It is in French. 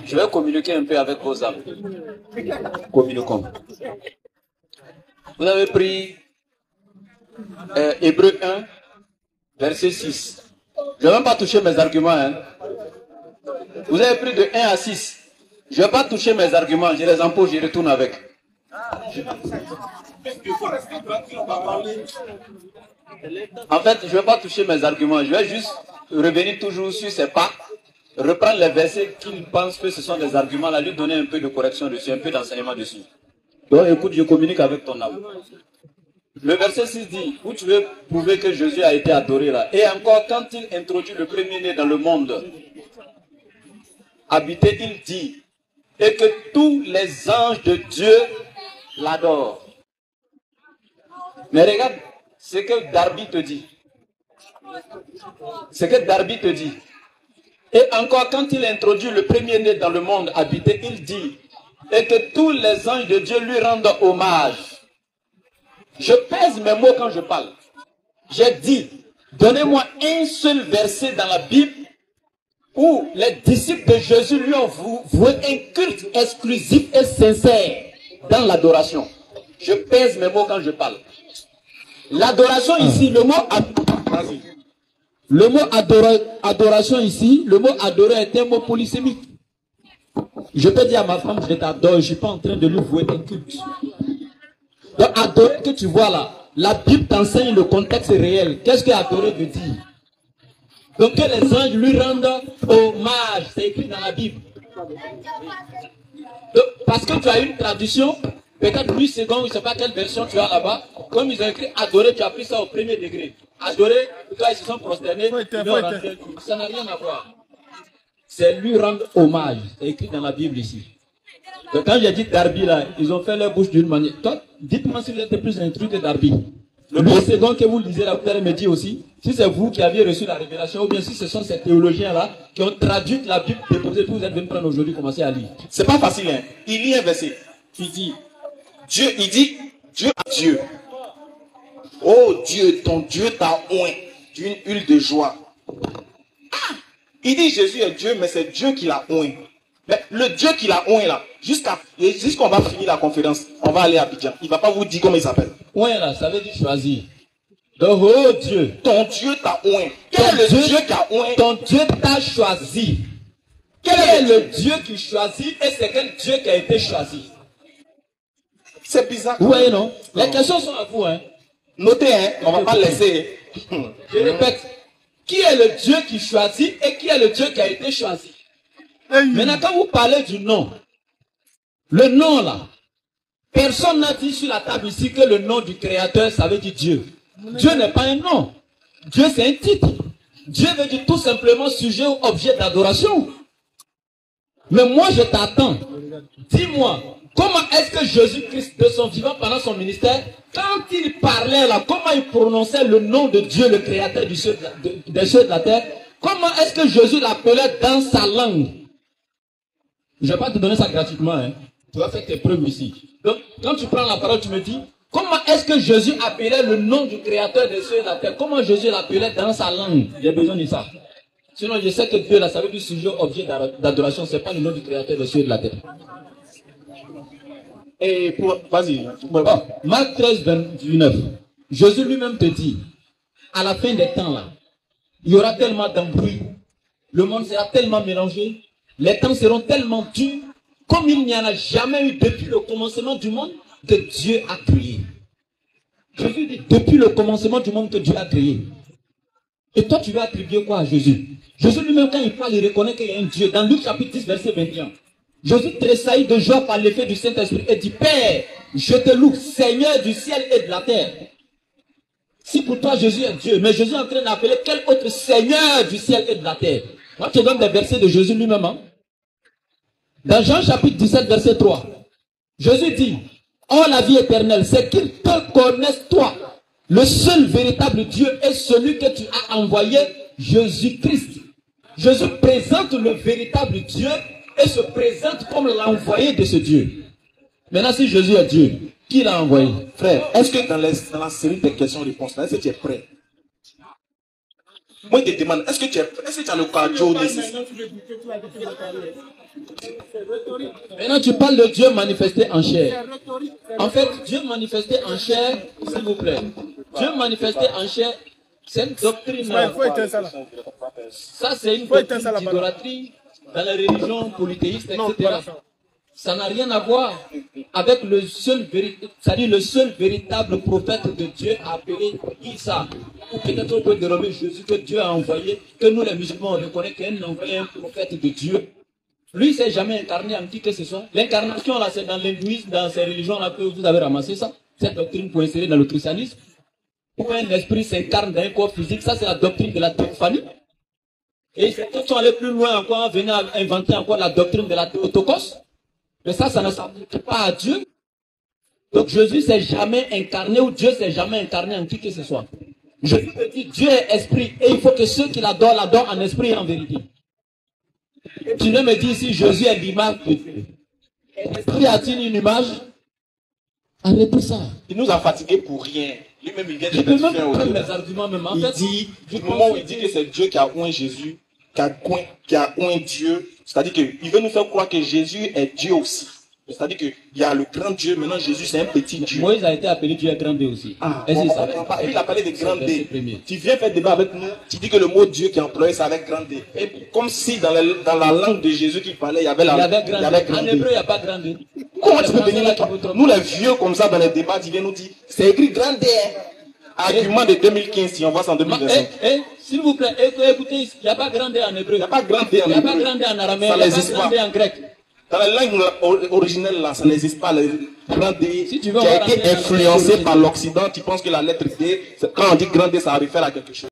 Je vais communiquer un peu avec vos âmes. Communiquons. Vous avez pris Hébreux 1, verset 6. Je ne vais même pas toucher mes arguments. Hein. Vous avez pris de 1 à 6. Je ne vais pas toucher mes arguments. Je les empose, je retourne avec. En fait, je ne vais pas toucher mes arguments. Je vais juste revenir toujours sur ces pas, reprendre les versets qu'ils pensent que ce sont des arguments, là, lui donner un peu de correction dessus, un peu d'enseignement dessus. Donc écoute, je communique avec ton âme. Le verset 6 dit, où tu veux prouver que Jésus a été adoré là. Et encore, quand il introduit le premier-né dans le monde habité, il dit, et que tous les anges de Dieu l'adorent. Mais regarde ce que Darby te dit. Ce que Darby te dit. Et encore, quand il introduit le premier-né dans le monde habité, il dit, et que tous les anges de Dieu lui rendent hommage. Je pèse mes mots quand je parle. J'ai dit, donnez-moi un seul verset dans la Bible où les disciples de Jésus lui ont voué un culte exclusif et sincère dans l'adoration. Je pèse mes mots quand je parle. L'adoration ici, le mot adoration ici, le mot adorer est un mot polysémique. Je peux dire à ma femme, je t'adore, je ne suis pas en train de lui vouer un culte. Donc adorer que tu vois là, la Bible t'enseigne le contexte réel. Qu'est-ce que adorer veut dire? Donc que les anges lui rendent hommage, c'est écrit dans la Bible. Donc, parce que tu as une traduction, peut-être 8 secondes, je ne sais pas quelle version tu as là-bas, comme ils ont écrit adorer, tu as pris ça au premier degré. Adorer, toi ils se sont prosternés, ça n'a rien à voir. C'est lui rendre hommage, c'est écrit dans la Bible ici. Donc quand j'ai dit Darby là, ils ont fait leur bouche d'une manière. Toi, dites-moi si vous êtes plus instruit que Darby. Le 8 secondes que vous lisez là, vous allez me dire aussi, si c'est vous qui aviez reçu la révélation, ou bien si ce sont ces théologiens-là qui ont traduit la Bible déposée, puis vous êtes venu prendre aujourd'hui, commencer à lire. C'est pas facile, hein. Il lit un verset. Il dit, Dieu a Dieu. Oh Dieu, ton Dieu t'a oint d'une huile de joie. Ah! Il dit Jésus est Dieu, mais c'est Dieu qui l'a oint. Mais le Dieu qui l'a oint là, jusqu'on va finir la conférence, on va aller à Abidjan. Il ne va pas vous dire comment il s'appelle. Oint là, ça veut dire choisir. Donc, oh Dieu. Ton Dieu t'a oint. Quel est le Dieu qui a oint? Ton Dieu t'a choisi. Quel est le Dieu qui choisit et c'est quel Dieu qui a été choisi? C'est bizarre. Vous voyez, non? Les questions sont à vous, hein. Notez, hein, on ne va pas laisser. Je répète. Qui est le Dieu qui choisit et qui est le Dieu qui a été choisi? Maintenant, quand vous parlez du nom, le nom là, personne n'a dit sur la table ici que le nom du Créateur, ça veut dire Dieu. Dieu n'est pas un nom. Dieu, c'est un titre. Dieu veut dire tout simplement sujet ou objet d'adoration. Mais moi, je t'attends. Dis-moi, comment est-ce que Jésus-Christ, de son vivant pendant son ministère, quand il parlait là, comment il prononçait le nom de Dieu, le Créateur des cieux de la terre, comment est-ce que Jésus l'appelait dans sa langue? Je ne vais pas te donner ça gratuitement, hein. Tu vas faire tes preuves ici. Donc, quand tu prends la parole, tu me dis, comment est-ce que Jésus appelait le nom du Créateur des cieux et de la terre? Comment Jésus l'appelait dans sa langue? J'ai besoin de ça. Sinon, je sais que Dieu, là, ça veut dire sujet, objet d'adoration. Ce n'est pas le nom du Créateur des cieux et de la terre. Et vas-y. Bon, Marc 13, 29. Jésus lui-même te dit, à la fin des temps, là, il y aura tellement d'embrouilles. Le monde sera tellement mélangé. Les temps seront tellement durs, comme il n'y en a jamais eu depuis le commencement du monde que Dieu a créé. Jésus dit, depuis le commencement du monde que Dieu a créé. Et toi, tu vas attribuer quoi à Jésus? Jésus lui-même, quand il parle, il reconnaît qu'il y a un Dieu. Dans Luc chapitre 10, verset 21. Jésus tressaillit de joie par l'effet du Saint-Esprit et dit, Père, je te loue, Seigneur du ciel et de la terre. Si pour toi Jésus est Dieu, mais Jésus est en train d'appeler quel autre Seigneur du ciel et de la terre? Moi, je te donne des versets de Jésus lui-même. Hein? Dans Jean chapitre 17, verset 3, Jésus dit, oh la vie éternelle, c'est qu'ils te connaissent toi, le seul véritable Dieu est celui que tu as envoyé, Jésus-Christ. Jésus présente le véritable Dieu et se présente comme l'envoyé de ce Dieu. Maintenant, si Jésus est Dieu, qui l'a envoyé? Frère, est-ce que dans la série de questions-réponses, est-ce que tu es prêt? Moi, je te demande, est-ce que tu as le cardio nécessaire? Maintenant, tu parles de Dieu manifesté en chair. En fait, Dieu manifesté en chair, s'il vous plaît. Dieu manifesté en chair, c'est une doctrine. Ça, c'est une doctrine d'idolâtrie dans les religions polythéistes, etc. Ça n'a rien à voir avec le seul véritable prophète de Dieu appelé Issa. Ou peut-être on peut dénommer Jésus que Dieu a envoyé, que nous les musulmans on reconnaît qu'il a envoyé un prophète de Dieu. Lui, il ne s'est jamais incarné en qui que ce soit. L'incarnation, là, c'est dans l'hindouisme, dans ces religions-là que vous avez ramassé ça. Cette doctrine pour insérer dans le christianisme. Où un esprit s'incarne dans un corps physique, ça c'est la doctrine de la théophanie. Et certains sont allés plus loin encore, venir inventer encore la doctrine de la théotokos. Mais ça ne s'applique pas à Dieu. Donc Jésus s'est jamais incarné ou Dieu s'est jamais incarné en qui que ce soit. Jésus te dit Dieu est esprit et il faut que ceux qui l'adorent en esprit et en vérité. Tu ne me dis si Jésus est l'image de Dieu. L'esprit a-t-il une image? Arrêtez ça. Il nous a fatigués pour rien. Lui-même, il vient de Je peux même faire prendre mes arguments même. En fait, du moment où il dit que c'est Dieu qui a oint Jésus, qui a oint Dieu, c'est-à-dire qu'il veut nous faire croire que Jésus est Dieu aussi. C'est-à-dire qu'il y a le grand Dieu, maintenant Jésus c'est un petit Dieu. Moïse a été appelé Dieu grand D aussi. Il a parlé de grand D. Tu viens faire débat avec nous, tu dis que le mot Dieu qui est employé c'est avec grand D. Et comme si dans la langue de Jésus qu'il parlait, il y avait grand D. En hébreu, il n'y a pas grand D. Comment tu peux venir nous les vieux comme ça dans les débats, tu viens nous dire, c'est écrit grand D. Argument de 2015, si on voit ça en 2025. S'il vous plaît, écoutez, il n'y a pas grand D en hébreu. Il n'y a pas grand D en hébreu. Il n'y a pas grand D en araméen. Il n'y a pas grand D en grec. Dans la langue originelle, là, ça n'existe pas. Le grand D si tu qui a été influencé par l'Occident, tu penses que la lettre D, quand on dit grand D, ça réfère à quelque chose.